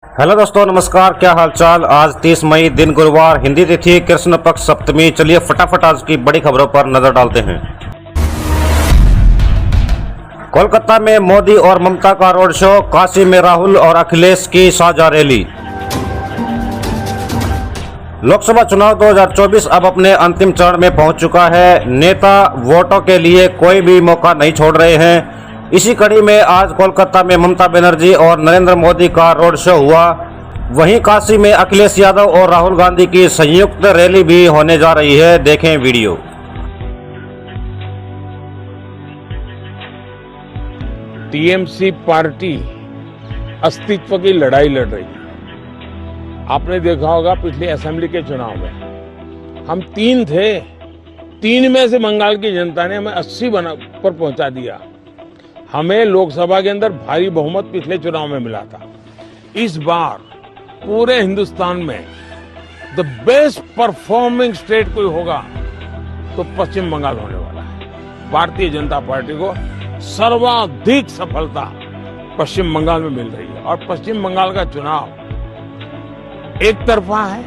Hello दोस्तों, नमस्कार। क्या हालचाल। आज 30 मई दिन गुरुवार, हिंदी तिथि कृष्ण पक्ष सप्तमी। चलिए फटाफट आज की बड़ी खबरों पर नजर डालते हैं। कोलकाता में मोदी और ममता का रोड शो, काशी में राहुल और अखिलेश की साझा रैली। लोकसभा चुनाव 2024 अब अपने अंतिम चरण में पहुंच चुका है। नेता वोटों के लिए कोई भी मौका नहीं छोड़ रहे हैं। इसी कड़ी में आज कोलकाता में ममता बनर्जी और नरेंद्र मोदी का रोड शो हुआ। वहीं काशी में अखिलेश यादव और राहुल गांधी की संयुक्त रैली भी होने जा रही है। देखें वीडियो। टीएमसी पार्टी अस्तित्व की लड़ाई लड़ रही है। आपने देखा होगा पिछले असेंबली के चुनाव में हम 3 थे, 3 में से बंगाल की जनता ने हमें 80 पर पहुंचा दिया। हमें लोकसभा के अंदर भारी बहुमत पिछले चुनाव में मिला था। इस बार पूरे हिंदुस्तान में द बेस्ट परफॉर्मिंग स्टेट कोई होगा तो पश्चिम बंगाल होने वाला है। भारतीय जनता पार्टी को सर्वाधिक सफलता पश्चिम बंगाल में मिल रही है और पश्चिम बंगाल का चुनाव एक तरफा है।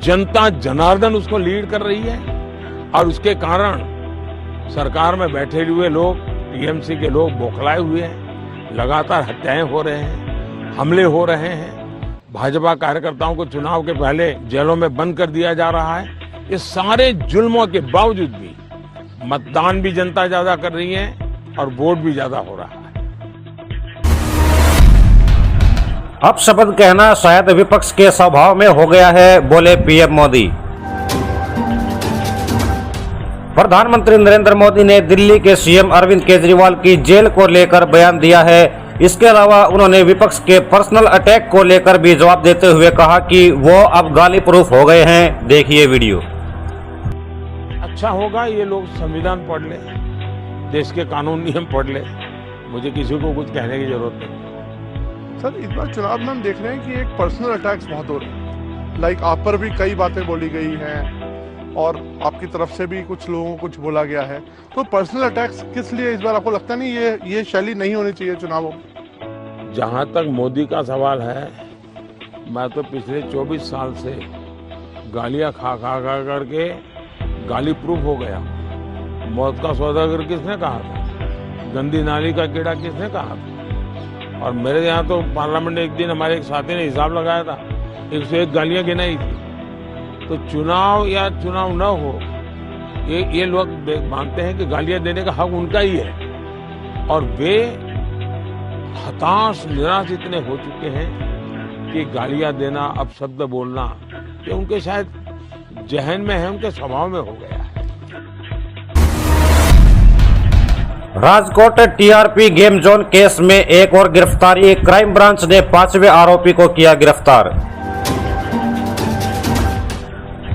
जनता जनार्दन उसको लीड कर रही है और उसके कारण सरकार में बैठे हुए लोग, टीएमसी के लोग बौखलाए हुए हैं। लगातार हत्याएं हो रहे हैं, हमले हो रहे हैं। भाजपा कार्यकर्ताओं को चुनाव के पहले जेलों में बंद कर दिया जा रहा है। ये सारे जुल्मों के बावजूद भी मतदान भी जनता ज्यादा कर रही है और वोट भी ज्यादा हो रहा है। अब शब्द कहना शायद विपक्ष के स्वभाव में हो गया है, बोले पीएम मोदी। प्रधानमंत्री नरेंद्र मोदी ने दिल्ली के सीएम अरविंद केजरीवाल की जेल को लेकर बयान दिया है। इसके अलावा उन्होंने विपक्ष के पर्सनल अटैक को लेकर भी जवाब देते हुए कहा कि वो अब गाली प्रूफ हो गए हैं। देखिए वीडियो। अच्छा होगा ये लोग संविधान पढ़ ले, देश के कानून नियम पढ़ ले। मुझे किसी को कुछ कहने की जरूरत नहीं। सर, इस बार चुनाव में हम देख रहे हैं कि एक पर्सनल अटैक्स बहुत हो रहे हैं। लाइक आप पर भी कई बातें बोली गई हैं और आपकी तरफ से भी कुछ लोगों को कुछ बोला गया है। तो पर्सनल अटैक्स किस लिए इस बार? आपको लगता नहीं ये शैली नहीं होनी चाहिए चुनावों में? जहां तक मोदी का सवाल है, मैं तो पिछले 24 साल से गालियां खा करके गाली प्रूफ हो गया। मौत का सौदागर किसने कहा था? गंदी नाली का कीड़ा किसने कहा था? और मेरे यहाँ तो पार्लियामेंट में एक दिन हमारे एक साथी ने हिसाब लगाया था, 101 गालियां गिनाई थी। तो चुनाव या चुनाव न हो, ये लोग मानते हैं कि गालियां देने का हक उनका ही है और वे हताश निराश इतने हो चुके हैं कि गालियां देना, अपशब्द बोलना ये उनके शायद जहन में है, उनके स्वभाव में हो गया है। Rajkot TRP game zone case में एक और गिरफ्तारी। क्राइम ब्रांच ने 5वें आरोपी को किया गिरफ्तार।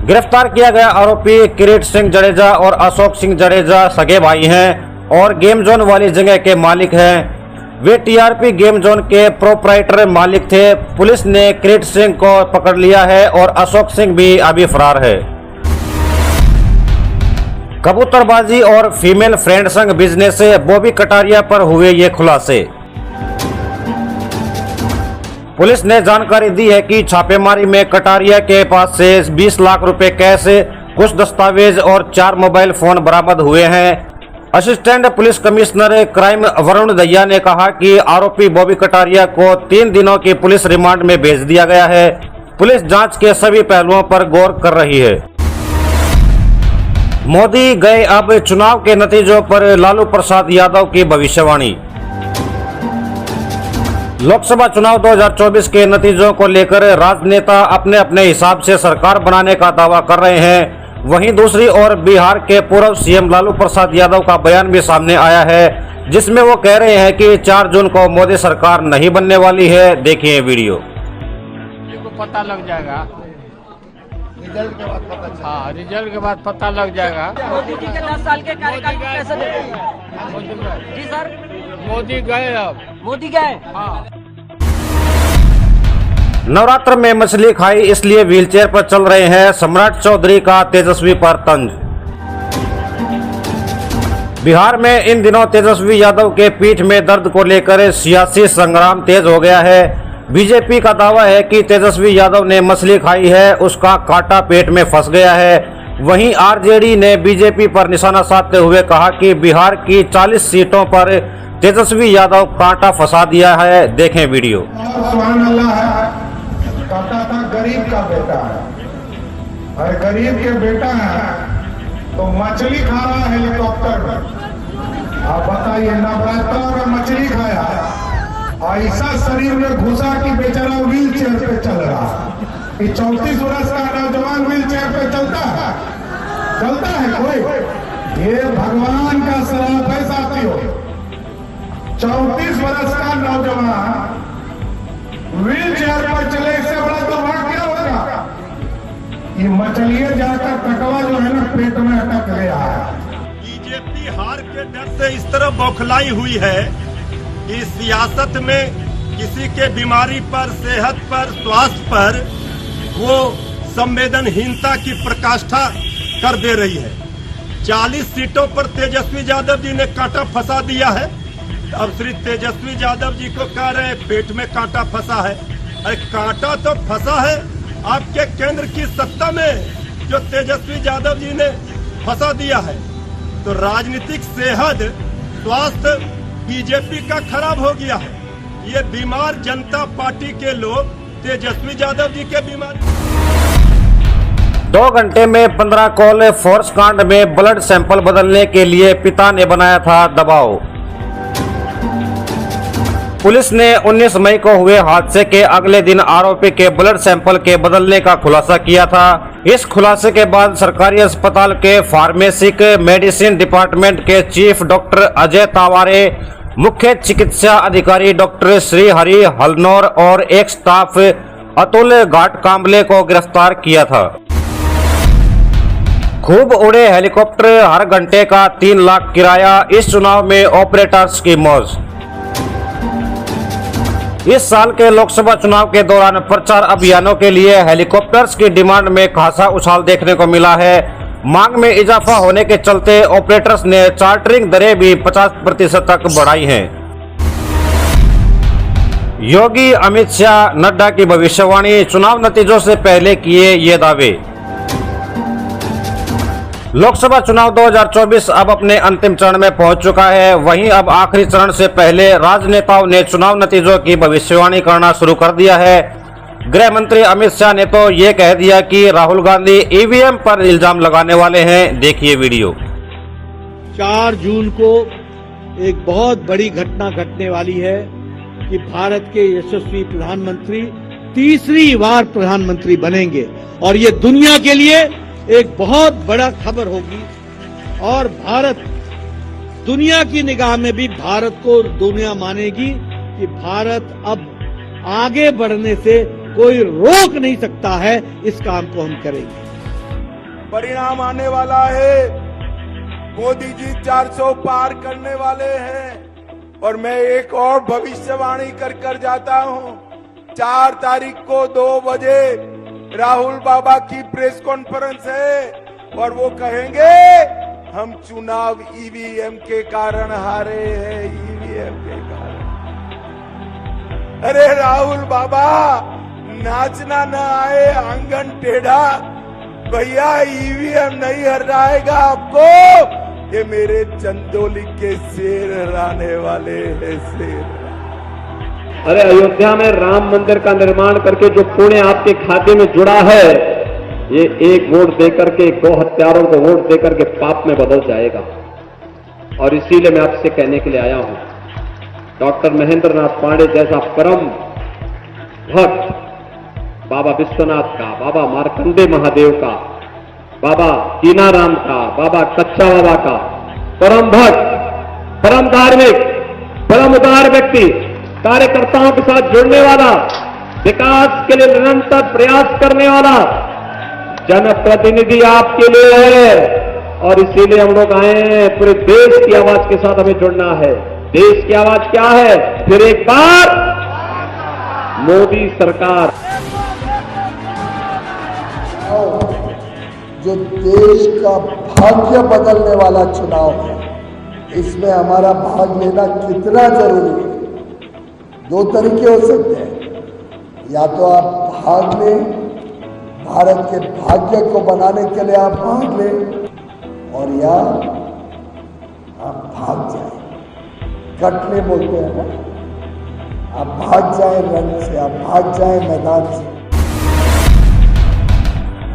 गिरफ्तार किया गया आरोपी किरीट सिंह जडेजा और अशोक सिंह जडेजा सगे भाई हैं और गेम जोन वाली जगह के मालिक हैं। वे टीआरपी गेम जोन के प्रोप्राइटर मालिक थे। पुलिस ने किरीट सिंह को पकड़ लिया है और अशोक सिंह भी अभी फरार है। कबूतरबाजी और फीमेल फ्रेंड संग बिजनेस से बॉबी कटारिया पर हुए ये खुलासे। पुलिस ने जानकारी दी है कि छापेमारी में कटारिया के पास से 20 लाख रुपए कैश, कुछ दस्तावेज और 4 मोबाइल फोन बरामद हुए हैं। Assistant police commissioner crime Varun Dahiya ने कहा कि आरोपी बॉबी कटारिया को 3 दिनों की पुलिस रिमांड में भेज दिया गया है। पुलिस जांच के सभी पहलुओं पर गौर कर रही है। मोदी गए अब चुनाव के नतीजों पर लालू प्रसाद यादव की भविष्यवाणी। लोकसभा चुनाव 2024 के नतीजों को लेकर राजनेता अपने अपने हिसाब से सरकार बनाने का दावा कर रहे हैं। वहीं दूसरी ओर बिहार के पूर्व सीएम लालू प्रसाद यादव का बयान भी सामने आया है, जिसमें वो कह रहे हैं कि 4 जून को मोदी सरकार नहीं बनने वाली है। देखिए वीडियो। को पता लग जाएगा, रिजल्ट के बाद पता। हाँ, रिजल्ट के बाद पता लग जाएगा। मोदी जी के 10 साल के कार्यकाल को कैसे देखेंगे? जी सर, मोदी गए, अब मोदी गए। हाँ। नवरात्र में मछली खाई इसलिए व्हीलचेयर पर चल रहे हैं, सम्राट चौधरी का तेजस्वी पर तंज। बिहार में इन दिनों तेजस्वी यादव के पीठ में दर्द को लेकर सियासी संग्राम तेज हो गया है। बीजेपी का दावा है कि तेजस्वी यादव ने मछली खाई है, उसका कांटा पेट में फंस गया है। वहीं आरजेडी ने बीजेपी पर निशाना साधते हुए कहा कि बिहार की 40 सीटों पर तेजस्वी यादव कांटा फंसा दिया है। देखें वीडियो। सुभान अल्लाह है, कहता था गरीब का बेटा है, और गरीब के बेटा है तो मछली खा रहा है हेलीकॉप्टर में। आप बताइए, नवरात्रों में मछली खाया, ऐसा शरीर में घुसा कि बेचारा व्हील चेयर पे चल रहा है। 34 वर्ष का नौजवान व्हील चेयर पे चलता है कोई? ये भगवान का श्राप है साथियों। 34 वर्ष का नौजवान व्हील चेयर पर चले, इससे बड़ा दुर्भाग्य क्या होगा? ये मछलियां जाकर कटवा जो है ना पेट में अटक गया है। बीजेपी हार के डर से इस तरह बौखलाई हुई है कि सियासत में किसी के बीमारी पर, सेहत पर, स्वास्थ्य पर वो संवेदनहीनता की प्रकाष्ठा कर दे रही है। 40 सीटों पर तेजस्वी यादव जी ने कांटा फंसा दिया है। अब श्री तेजस्वी यादव जी को कह रहे हैं पेट में कांटा फंसा है। अरे कांटा तो फंसा है आपके केंद्र की सत्ता में, जो तेजस्वी यादव जी ने फंसा दिया है। तो राजनीतिक सेहत, स्वास्थ्य बीजेपी का खराब हो गया है। ये बीमार जनता पार्टी के लोग तेजस्वी यादव जी के बीमार। 2 घंटे में 15 कॉल। फोर्स कांड में ब्लड सैंपल बदलने के लिए पिता ने बनाया था दबाव। पुलिस ने 19 मई को हुए हादसे के अगले दिन आरोपी के ब्लड सैंपल के बदलने का खुलासा किया था। इस खुलासे के बाद सरकारी अस्पताल के फार्मेसिक मेडिसिन डिपार्टमेंट के चीफ डॉक्टर अजय तावारे, मुख्य चिकित्सा अधिकारी डॉक्टर श्रीहरि हलनौर और एक स्टाफ अतुल घाटकांबले को गिरफ्तार किया था। खूब उड़े हेलीकॉप्टर, हर घंटे का 3 लाख किराया, इस चुनाव में ऑपरेटर्स की मौज। इस साल के लोकसभा चुनाव के दौरान प्रचार अभियानों के लिए हेलीकॉप्टर्स की डिमांड में खासा उछाल देखने को मिला है। मांग में इजाफा होने के चलते ऑपरेटर्स ने चार्टरिंग दरें भी 50% तक बढ़ाई हैं। योगी, अमित शाह, नड्डा की भविष्यवाणी, चुनाव नतीजों से पहले किए ये दावे। लोकसभा चुनाव 2024 अब अपने अंतिम चरण में पहुंच चुका है। वहीं अब आखिरी चरण से पहले राजनेताओं ने चुनाव नतीजों की भविष्यवाणी करना शुरू कर दिया है। गृह मंत्री अमित शाह ने तो ये कह दिया कि राहुल गांधी ईवीएम पर इल्जाम लगाने वाले हैं। देखिए वीडियो। 4 जून को एक बहुत बड़ी घटना घटने वाली है कि भारत के यशस्वी प्रधानमंत्री तीसरी बार प्रधानमंत्री बनेंगे, और ये दुनिया के लिए एक बहुत बड़ा खबर होगी। और भारत, दुनिया की निगाह में भी भारत को दुनिया मानेगी कि भारत अब आगे बढ़ने से कोई रोक नहीं सकता है। इस काम को हम करेंगे। परिणाम आने वाला है। मोदी जी 400 पार करने वाले हैं। और मैं एक और भविष्यवाणी कर जाता हूं। 4 तारीख को 2 बजे राहुल बाबा की प्रेस कॉन्फ्रेंस है और वो कहेंगे हम चुनाव ईवीएम के कारण हारे हैं, ईवीएम के कारण। अरे राहुल बाबा, नाचना न आए आंगन टेढ़ा, भैया ईवीएम नहीं हराएगा आपको। ये मेरे चंदौली के शेर हराने वाले हैं, शेर। अरे अयोध्या में राम मंदिर का निर्माण करके जो पुण्य आपके खाते में जुड़ा है, ये एक वोट देकर के 2 हत्यारों को वोट देकर के पाप में बदल जाएगा। और इसीलिए मैं आपसे कहने के लिए आया हूं, डॉक्टर महेंद्र नाथ पांडे जैसा परम भक्त बाबा विश्वनाथ का, बाबा मार्कंडे महादेव का, बाबा कीनाराम का, बाबा कच्चा बाबा का परम भक्त, परम धार्मिक, परम उदार व्यक्ति, कार्यकर्ताओं के साथ जुड़ने वाला, विकास के लिए निरंतर प्रयास करने वाला जनप्रतिनिधि आपके लिए है। और इसीलिए हम लोग आए हैं, पूरे देश की आवाज के साथ हमें जुड़ना है। देश की आवाज क्या है? फिर एक बार मोदी सरकार। जो देश का भाग्य बदलने वाला चुनाव है, इसमें हमारा भाग लेना कितना जरूरी है। 2 तरीके हो सकते हैं। या तो आप भाग लें, भारत के भाग्य को बनाने के लिए आप भाग लें, और या आप भाग जाएं। कटने बोलते हैं ना, आप भाग जाएं रण से, आप भाग जाएं मैदान से।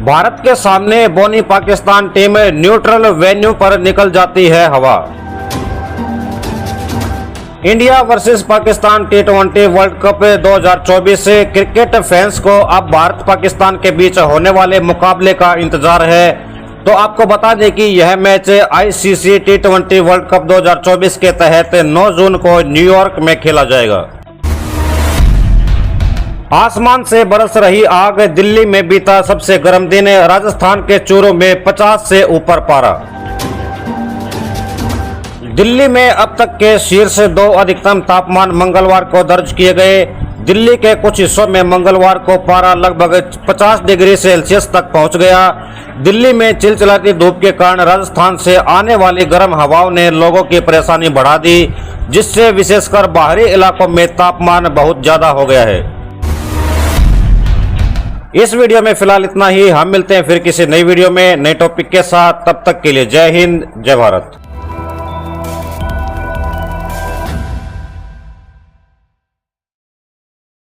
भारत के सामने बोनी पाकिस्तान टीम न्यूट्रल वेन्यू पर निकल जाती है हवा। India versus Pakistan T20 world cup 2024 से क्रिकेट फैंस को अब भारत पाकिस्तान के बीच होने वाले मुकाबले का इंतजार है। तो आपको बता दें कि यह match ICC T20 world cup 2024 के तहत 9 जून को न्यूयॉर्क में खेला जाएगा। आसमान से बरस रही आग, दिल्ली में बीता सबसे गर्म दिन, राजस्थान के चूरू में 50 से ऊपर पारा। दिल्ली में अब तक के शीर्ष 2 अधिकतम तापमान मंगलवार को दर्ज किए गए। दिल्ली के कुछ हिस्सों में मंगलवार को पारा लगभग 50 डिग्री सेल्सियस तक पहुंच गया। दिल्ली में चिलचिलाती धूप के कारण राजस्थान से आने वाली गर्म हवाओं ने लोगों की परेशानी बढ़ा दी, जिससे विशेषकर बाहरी इलाकों में तापमान बहुत ज्यादा हो गया है। इस वीडियो में फिलहाल इतना ही। हम मिलते हैं फिर किसी नई वीडियो में नए टॉपिक के साथ। तब तक के लिए जय हिंद, जय भारत।